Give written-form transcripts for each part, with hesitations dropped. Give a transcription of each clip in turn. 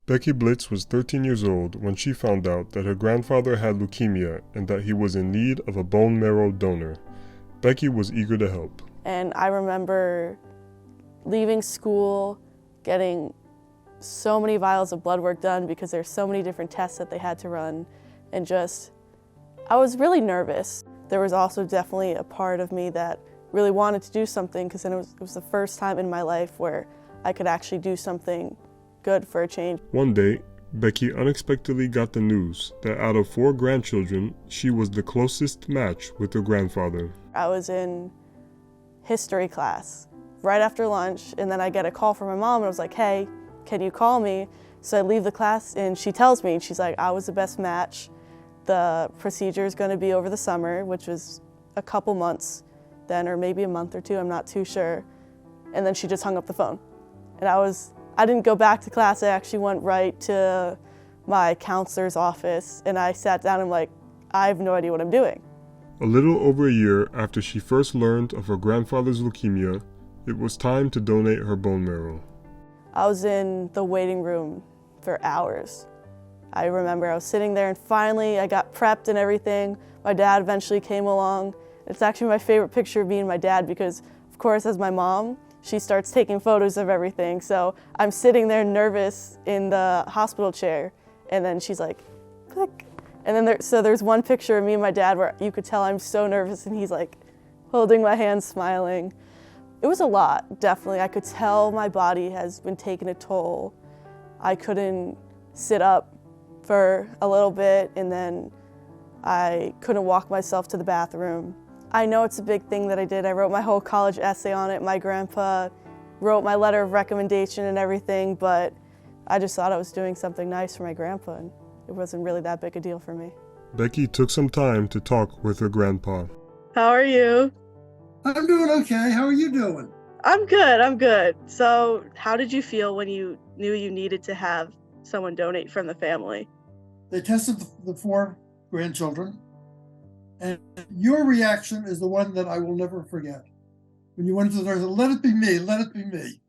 Becky Blitz was 13 years old when she found out that her grandfather had leukemia and that he was in need of a bone marrow donor. Becky was eager to help. And I remember leaving school, getting so many vials of blood work done because there's so many different tests that they had to run, and I was really nervous. There was also definitely a part of me that really wanted to do something because then it was the first time in my life where I could actually do something good for a change. One day, Becky unexpectedly got the news that out of 4 grandchildren, she was the closest match with her grandfather. I was in history class right after lunch, and then I get a call from my mom, and I was like, hey, can you call me? So I leave the class, and she tells me, she's like, I was the best match. The procedure is going to be over the summer, which was a couple months then, or maybe a month or 2, I'm not too sure. And then she just hung up the phone. And I didn't go back to class, I actually went right to my counselor's office, and I sat down and I'm like, I have no idea what I'm doing. A little over a year after she first learned of her grandfather's leukemia, it was time to donate her bone marrow. I was in the waiting room for hours. I remember I was sitting there and finally I got prepped and everything. My dad eventually came along. It's actually my favorite picture of me and my dad because, of course, as my mom, she starts taking photos of everything. So I'm sitting there nervous in the hospital chair, and then she's like, click. And then there's one picture of me and my dad where you could tell I'm so nervous, and he's like holding my hand, smiling. It was a lot, definitely. I could tell my body has been taking a toll. I couldn't sit up for a little bit, and then I couldn't walk myself to the bathroom. I know it's a big thing that I did. I wrote my whole college essay on it. My grandpa wrote my letter of recommendation and everything, but I just thought I was doing something nice for my grandpa, and it wasn't really that big a deal for me. Becky took some time to talk with her grandpa. How are you? I'm doing okay. How are you doing? I'm good. So how did you feel when you knew you needed to have someone donate from the family? They tested the 4 grandchildren, and your reaction is the one that I will never forget. When you went to the nurse, let it be me, let it be me.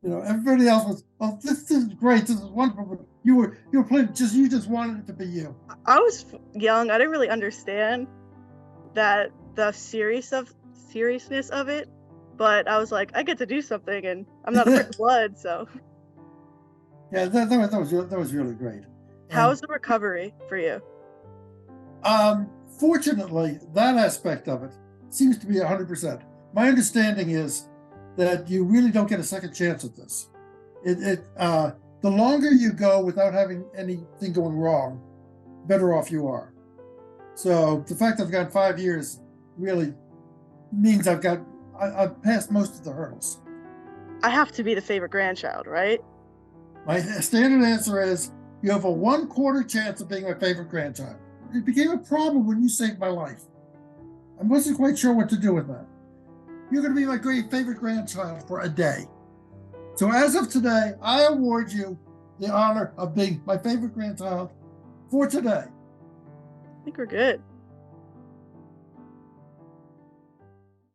You know, everybody else was, oh, this is great, this is wonderful, but you were playing, you just wanted it to be you. I was young. I didn't really understand that the seriousness of it, but I was like, I get to do something, and I'm not afraid of blood, so. Yeah, that was really great. How was the recovery for you? Fortunately, that aspect of it seems to be 100%. My understanding is that you really don't get a second chance at this. The longer you go without having anything going wrong, better off you are. So the fact that I've got 5 years really means I've passed most of the hurdles. I have to be the favorite grandchild, right? My standard answer is you have a 1/4 chance of being my favorite grandchild. It became a problem when you saved my life. I wasn't quite sure what to do with that. You're going to be my great favorite grandchild for a day. So as of today, I award you the honor of being my favorite grandchild for today. I think we're good.